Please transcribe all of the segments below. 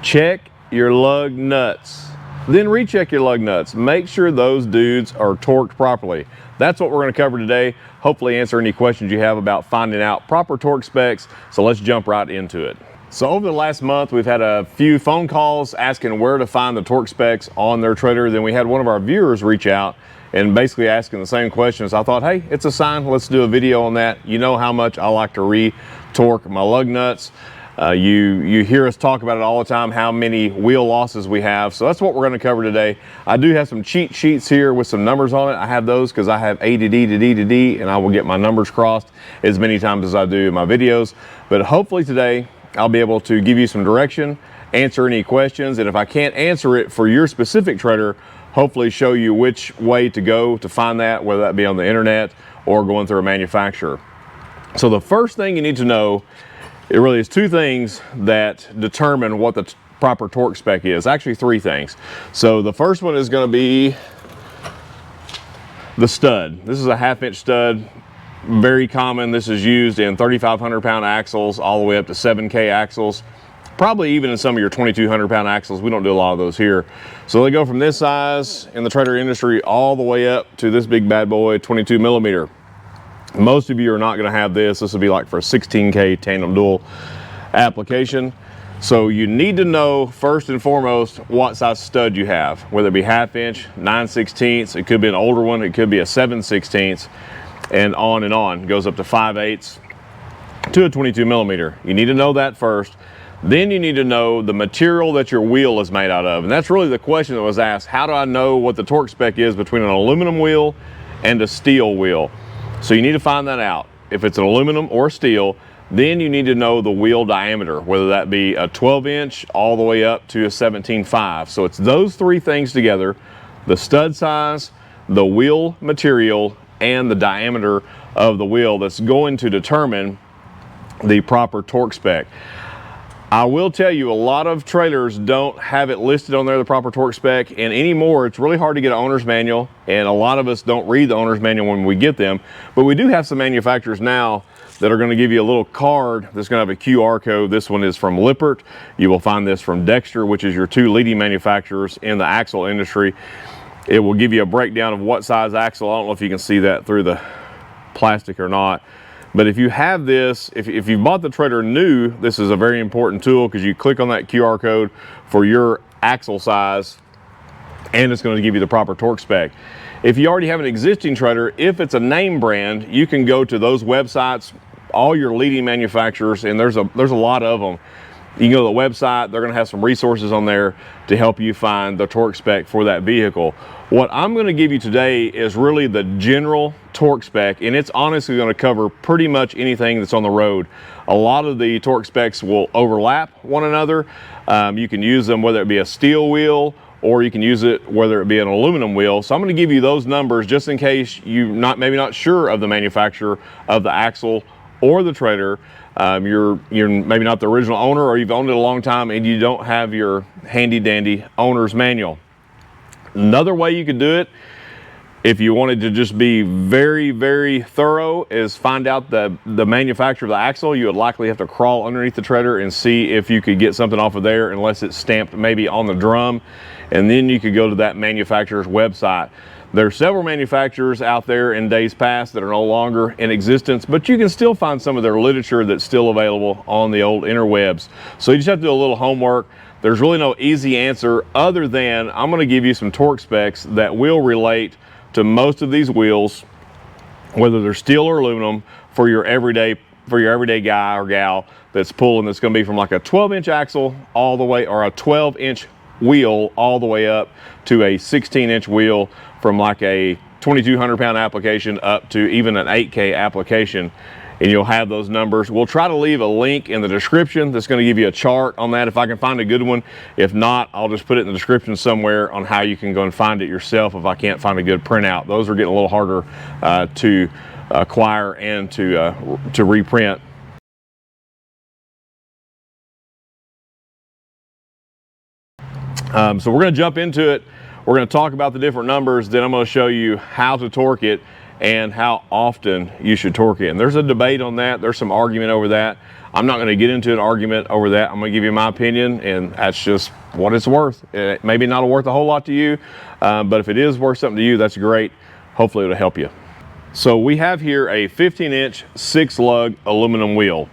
check your lug nuts. Then recheck your lug nuts. Make sure those dudes are torqued properly. That's what we're going to cover today. Hopefully answer any questions you have about finding out proper torque specs. So let's jump right into it. So over the last month, we've had a few phone calls asking where to find the torque specs on their trailer. Then we had one of our viewers reach out and basically asking the same questions. I thought, hey, it's a sign, let's do a video on that. You know how much I like to re-torque my lug nuts. You hear us talk about it all the time, how many wheel losses we have. So that's what we're going to cover today. I do have some cheat sheets here with some numbers on it. I have those because I have A to D to D to D, and I will get my numbers crossed as many times as I do in my videos. But hopefully today, I'll be able to give you some direction, answer any questions, and if I can't answer it for your specific trailer, hopefully show you which way to go to find that, whether that be on the internet or going through a manufacturer. So the first thing you need to know, it really is two things that determine what the proper torque spec is. Actually, three things. So the first one is going to be the stud. This is a 1/2-inch stud. Very common. This is used in 3,500 pound axles all the way up to 7K axles. Probably even in some of your 2,200 pound axles. We don't do a lot of those here. So they go from this size in the trailer industry all the way up to this big bad boy, 22 millimeter. Most of you are not going to have this. This will be like for a 16K tandem dual application. So you need to know first and foremost what size stud you have, whether it be 1/2-inch, 9/16, it could be an older one, it could be a 7/16, and on. It goes up to 5/8 to a 22 millimeter. You need to know that first. Then you need to know the material that your wheel is made out of. And that's really the question that was asked. How do I know what the torque spec is between an aluminum wheel and a steel wheel? So you need to find that out. If it's an aluminum or steel, then you need to know the wheel diameter, whether that be a 12-inch all the way up to a 17.5. So it's those three things together, the stud size, the wheel material, and the diameter of the wheel that's going to determine the proper torque spec. I will tell you, a lot of trailers don't have it listed on there, the proper torque spec, and anymore it's really hard to get an owner's manual, and a lot of us don't read the owner's manual when we get them. But we do have some manufacturers now that are going to give you a little card that's going to have a QR code. This one is from Lippert. You will find this from Dexter, which is your two leading manufacturers in the axle industry. It will give you a breakdown of what size axle. I don't know if you can see that through the plastic or not. But if you have this, if you bought the trailer new, this is a very important tool because you click on that QR code for your axle size and it's going to give you the proper torque spec. If you already have an existing trailer, if it's a name brand, you can go to those websites, all your leading manufacturers, and there's a lot of them. You can go to the website, they're going to have some resources on there to help you find the torque spec for that vehicle. What I'm going to give you today is really the general torque spec, and it's honestly going to cover pretty much anything that's on the road. A lot of the torque specs will overlap one another. You can use them whether it be a steel wheel or you can use it whether it be an aluminum wheel. So I'm going to give you those numbers just in case you're maybe not sure of the manufacturer of the axle or the trailer. You're maybe not the original owner, or you've owned it a long time and you don't have your handy dandy owner's manual. Another way you could do it, if you wanted to just be very, very thorough, is find out the manufacturer of the axle. You would likely have to crawl underneath the trailer and see if you could get something off of there, unless it's stamped maybe on the drum, and then you could go to that manufacturer's website. There are several manufacturers out there in days past that are no longer in existence, but you can still find some of their literature that's still available on the old interwebs. So you just have to do a little homework. There's really no easy answer other than I'm going to give you some torque specs that will relate to most of these wheels, whether they're steel or aluminum, for your everyday guy or gal that's pulling, that's going to be from like a 12-inch axle all the way, or a 12-inch wheel all the way up to a 16-inch wheel, from like a 2,200 pound application up to even an 8K application. And you'll have those numbers. We'll try to leave a link in the description that's going to give you a chart on that if I can find a good one. If not, I'll just put it in the description somewhere on how you can go and find it yourself if I can't find a good printout. Those are getting a little harder to acquire and to reprint. So we're going to jump into it. We're going to talk about the different numbers, then I'm going to show you how to torque it and how often you should torque it. And there's a debate on that. There's some argument over that. I'm not going to get into an argument over that. I'm going to give you my opinion, and that's just what it's worth. It maybe not worth a whole lot to you, but if it is worth something to you, that's great. Hopefully it'll help you. So we have here a 15-inch 6-lug aluminum wheel.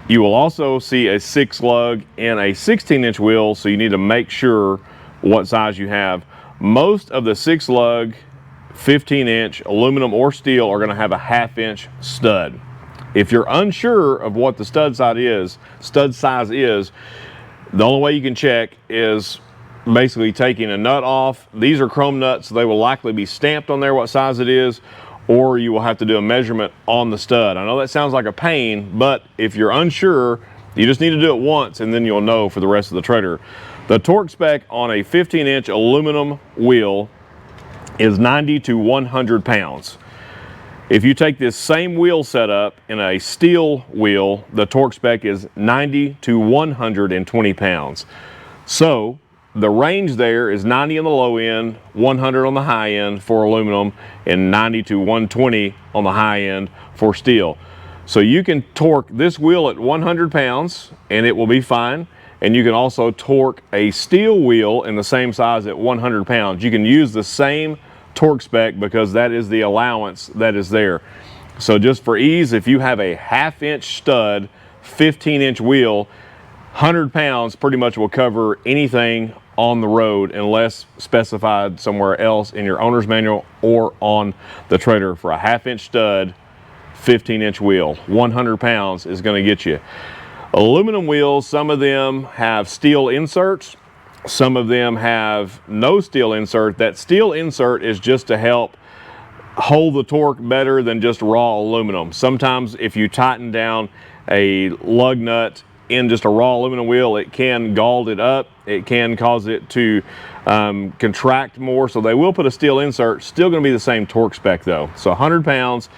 You will also see a 6-lug and a 16-inch wheel, so you need to make sure what size you have. Most of the 6-lug 15-inch aluminum or steel are going to have a 1/2-inch stud. If you're unsure of what the stud size is, the only way you can check is basically taking a nut off. These are chrome nuts, so they will likely be stamped on there what size it is, or you will have to do a measurement on the stud. I know that sounds like a pain, but if you're unsure, you just need to do it once and then you'll know for the rest of the trailer. The torque spec on a 15-inch aluminum wheel is 90 to 100 pounds. If you take this same wheel setup in a steel wheel, the torque spec is 90 to 120 pounds. So the range there is 90 on the low end, 100 on the high end for aluminum, and 90 to 120 on the high end for steel. So you can torque this wheel at 100 pounds and it will be fine. And you can also torque a steel wheel in the same size at 100 pounds. You can use the same torque spec because that is the allowance that is there. So just for ease, if you have a 1/2-inch stud, 15-inch wheel, 100 pounds pretty much will cover anything on the road unless specified somewhere else in your owner's manual or on the trailer. For a 1/2-inch stud, 15-inch wheel, 100 pounds is going to get you. Aluminum wheels, some of them have steel inserts, some of them have no steel insert. That steel insert is just to help hold the torque better than just raw aluminum. Sometimes if you tighten down a lug nut in just a raw aluminum wheel, it can gald it up. It can cause it to contract more. So they will put a steel insert. Still going to be the same torque spec though. So 100 pounds.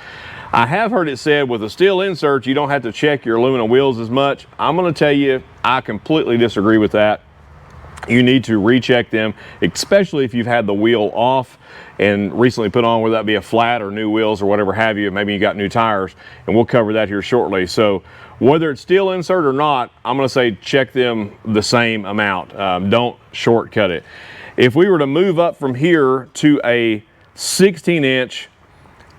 I have heard it said with a steel insert, you don't have to check your aluminum wheels as much. I'm going to tell you, I completely disagree with that. You need to recheck them, especially if you've had the wheel off and recently put on, whether that be a flat or new wheels or whatever have you. Maybe you got new tires, and we'll cover that here shortly. So whether it's steel insert or not, I'm going to say check them the same amount. Don't shortcut it. If we were to move up from here to a 16-inch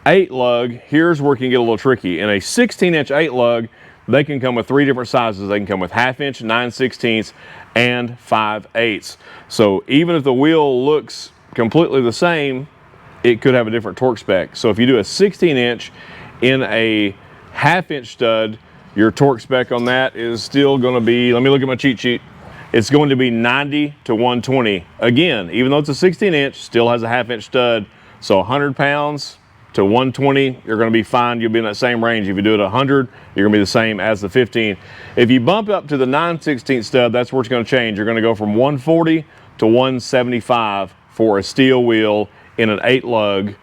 8-lug, here's where it can get a little tricky. In a 16-inch 8-lug, they can come with 3 different sizes. They can come with 1/2-inch, 9/16, and 5/8. So even if the wheel looks completely the same, it could have a different torque spec. So if you do a 16-inch in a 1/2-inch stud, your torque spec on that is still going to be, let me look at my cheat sheet, it's going to be 90 to 120. Again, even though it's a 16-inch, still has a 1/2-inch stud. So 100 pounds to 120, you're going to be fine. You'll be in that same range. If you do it 100, you're going to be the same as the 15. If you bump up to the 9/16 stud, that's where it's going to change. You're going to go from 140 to 175 for a steel wheel in an 8-lug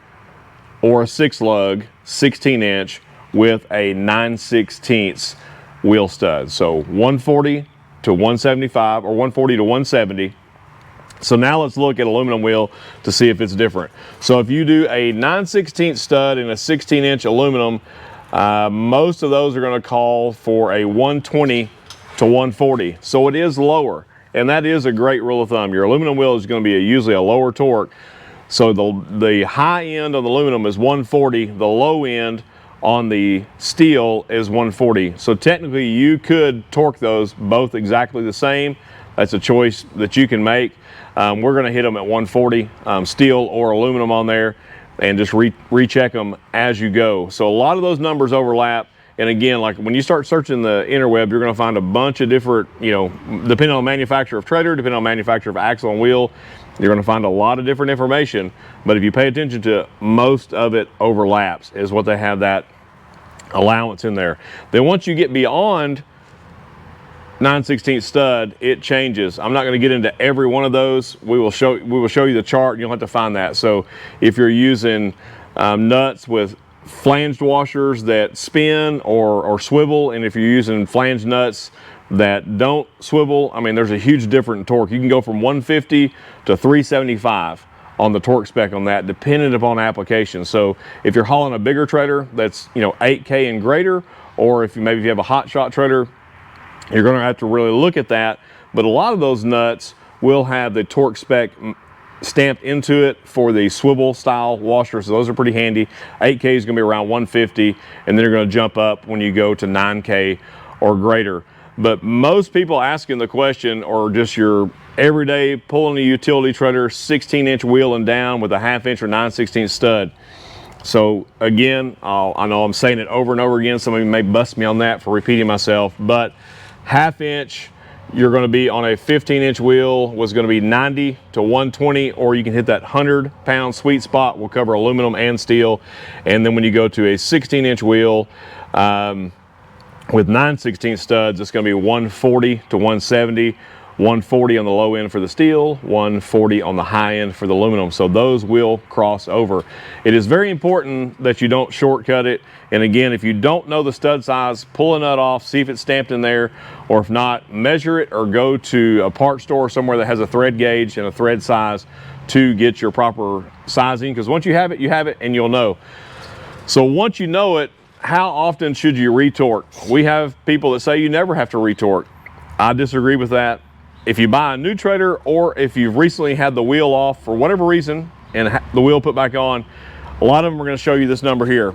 or a 6-lug 16-inch with a 9/16 wheel stud. So 140 to 175 or 140 to 170. So now let's look at aluminum wheel to see if it's different. So if you do a 9/16 stud in a 16-inch aluminum, most of those are going to call for a 120 to 140. So it is lower, and that is a great rule of thumb. Your aluminum wheel is going to be usually a lower torque. So the high end on the aluminum is 140. The low end on the steel is 140. So technically you could torque those both exactly the same. That's a choice that you can make. We're going to hit them at 140, steel or aluminum on there, and just recheck them as you go. So a lot of those numbers overlap. And again, like when you start searching the interweb, you're going to find a bunch of different, depending on the manufacturer of trailer, depending on the manufacturer of axle and wheel, you're going to find a lot of different information. But if you pay attention to it, most of it overlaps, is what they have that allowance in there. Then once you get beyond 9/16 stud, it changes. I'm not going to get into every one of those. We will show you the chart, and you'll have to find that. So if you're using nuts with flanged washers that spin or swivel, and if you're using flanged nuts that don't swivel, I mean, there's a huge difference in torque. You can go from 150 to 375 on the torque spec on that, depending upon application. So if you're hauling a bigger trailer that's 8K and greater, or if you maybe if you have a hot shot trailer, you're going to have to really look at that. But a lot of those nuts will have the torque spec stamped into it for the swivel style washer, so those are pretty handy. 8K is going to be around 150, and then you're going to jump up when you go to 9K or greater. But most people asking the question, or just your everyday pulling a utility trailer, 16-inch wheel and down with a 1/2 inch or 9/16 stud. So again, I know I'm saying it over and over again, some of you may bust me on that for repeating myself, but 1/2 inch, you're going to be on a 15-inch wheel, was going to be 90 to 120, or you can hit that 100-pound sweet spot. Will cover aluminum and steel. And then when you go to a 16-inch wheel with 9/16 studs, it's going to be 140 to 170. 140 on the low end for the steel, 140 on the high end for the aluminum. So those will cross over. It is very important that you don't shortcut it. And again, if you don't know the stud size, pull a nut off, see if it's stamped in there, or if not, measure it or go to a part store somewhere that has a thread gauge and a thread size to get your proper sizing. Because once you have it and you'll know. So once you know it, how often should you retorque? We have people that say you never have to retorque. I disagree with that. If you buy a new trailer, or if you've recently had the wheel off for whatever reason and the wheel put back on, a lot of them are going to show you this number here.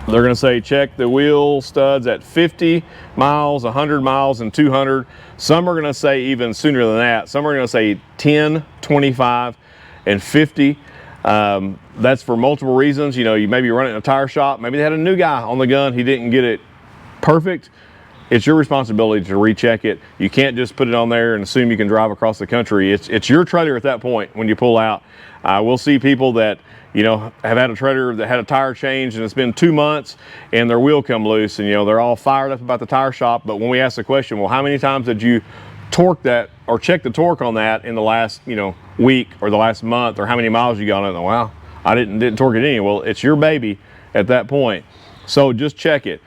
They're going to say check the wheel studs at 50 miles, 100 miles, and 200. Some are going to say even sooner than that. Some are going to say 10, 25, and 50. That's for multiple reasons. You know, you maybe run it in a tire shop. Maybe they had a new guy on the gun. He didn't get it perfect. It's your responsibility to recheck it. You can't just put it on there and assume you can drive across the country. It's your trailer at that point when you pull out. We'll see people that, you know, have had a trailer that had a tire change and it's been 2 months and their wheel come loose, and you know, they're all fired up about the tire shop. But when we ask the question, well, how many times did you torque that or check the torque on that in the last, you know, week or the last month, or how many miles you got on it? Well, I didn't torque it any. Well, it's your baby at that point. So just check it.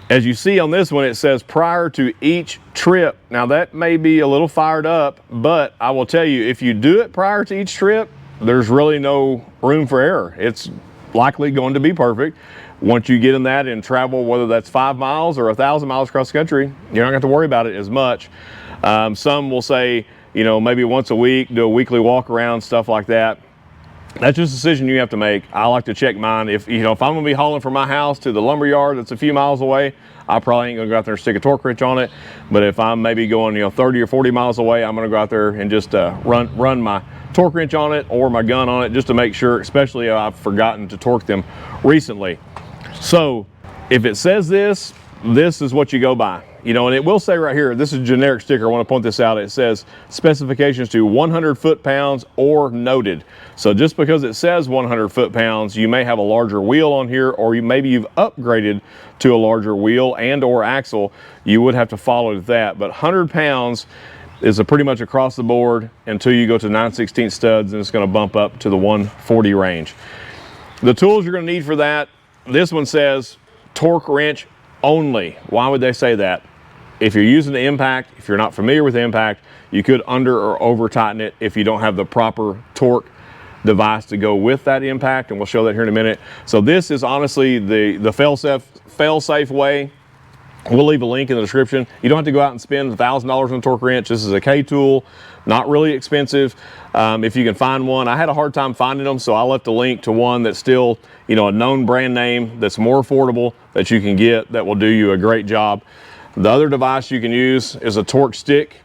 As you see on this one, it says prior to each trip. Now that may be a little fired up, but I will tell you, if you do it prior to each trip, there's really no room for error. It's likely going to be perfect. Once you get in that and travel, whether that's 5 miles or 1,000 miles across the country, you're not going to have to worry about it as much. Some will say, you know, maybe once a week, do a weekly walk around, stuff like that. That's just a decision you have to make. I like to check mine. If I'm gonna be hauling from my house to the lumber yard that's a few miles away, I probably ain't gonna go out there and stick a torque wrench on it. But if I'm maybe going, 30 or 40 miles away, I'm gonna go out there and just run my torque wrench on it or my gun on it, just to make sure, especially if I've forgotten to torque them recently. So if it says this is what you go by. And it will say right here, this is a generic sticker. I want to point this out. It says specifications to 100 foot-pounds or noted. So just because it says 100 foot-pounds, you may have a larger wheel on here, or maybe you've upgraded to a larger wheel and or axle. You would have to follow that. But 100 pounds is a pretty much across the board until you go to 9/16 studs, and it's going to bump up to the 140 range. The tools you're going to need for that, this one says torque wrench only. Why would they say that? If you're using the impact, if you're not familiar with the impact, you could under or over tighten it if you don't have the proper torque device to go with that impact, and we'll show that here in a minute. So this is honestly the fail-safe way. We'll leave a link in the description. You don't have to go out and spend $1,000 on a torque wrench. This is a K tool, not really expensive. If you can find one, I had a hard time finding them, so I left a link to one that's still, a known brand name that's more affordable that you can get that will do you a great job. The other device you can use is a torque stick.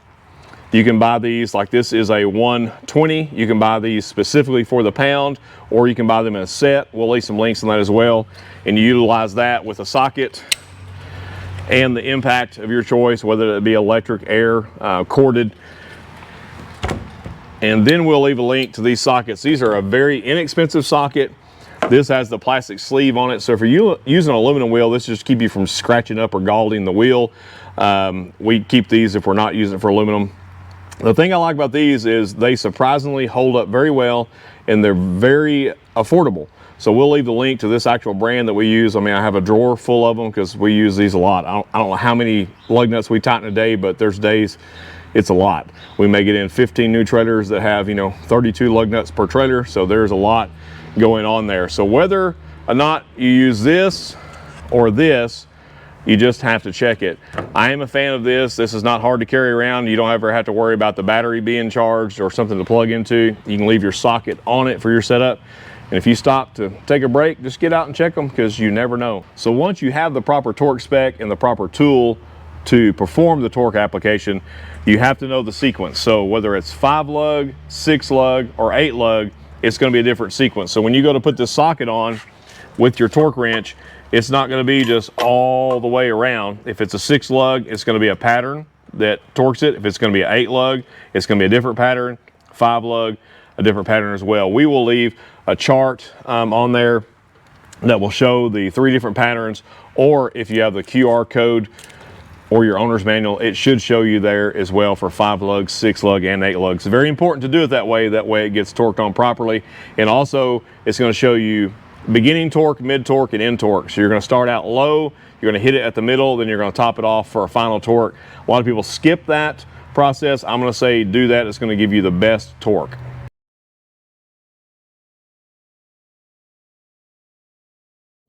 You can buy these, like this is a 120. You can buy these specifically for the pound, or you can buy them in a set. We'll leave some links on that as well. And you utilize that with a socket and the impact of your choice, whether it be electric, air, corded. And then we'll leave a link to these sockets. These are a very inexpensive socket. This has the plastic sleeve on it, so if you're using an aluminum wheel, this just keep you from scratching up or galding the wheel. We keep these if we're not using it for aluminum. The thing I like about these is they surprisingly hold up very well, and they're very affordable. So we'll leave the link to this actual brand that we use. I mean, I have a drawer full of them because we use these a lot. I don't know how many lug nuts we tighten a day, but there's days it's a lot. We may get in 15 new trailers that have 32 lug nuts per trailer, so there's a lot going on there. So whether or not you use this or this, you just have to check it. I am a fan of this. This is not hard to carry around. You don't ever have to worry about the battery being charged or something to plug into. You can leave your socket on it for your setup. And if you stop to take a break, just get out and check them, because you never know. So once you have the proper torque spec and the proper tool to perform the torque application, you have to know the sequence. So whether it's 5 lug, 6 lug, or 8 lug, it's going to be a different sequence. So when you go to put this socket on with your torque wrench, it's not going to be just all the way around. If it's a 6 lug, it's going to be a pattern that torques it. If it's going to be an 8 lug, it's going to be a different pattern. 5 lug, a different pattern as well. We will leave a chart on there that will show the 3 different patterns, or if you have the QR code or your owner's manual, it should show you there as well for 5 lugs, 6 lug, and 8 lugs. It's very important to do it that way. That way it gets torqued on properly. And also it's going to show you beginning torque, mid torque, and end torque. So you're going to start out low, you're going to hit it at the middle, then you're going to top it off for a final torque. A lot of people skip that process. I'm going to say do that. It's going to give you the best torque.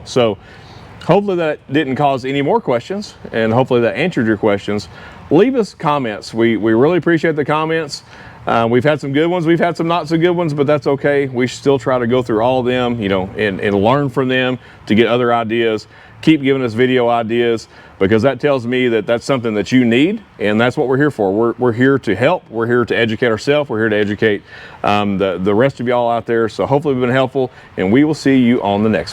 So hopefully that didn't cause any more questions, and hopefully that answered your questions. Leave us comments. We really appreciate the comments. We've had some good ones, we've had some not so good ones, but that's okay. We still try to go through all of them, you know, and learn from them to get other ideas. Keep giving us video ideas, because that tells me that that's something that you need, and that's what we're here for. We're here to help. We're here to educate ourselves. We're here to educate the rest of y'all out there. So hopefully we've been helpful, and we will see you on the next one.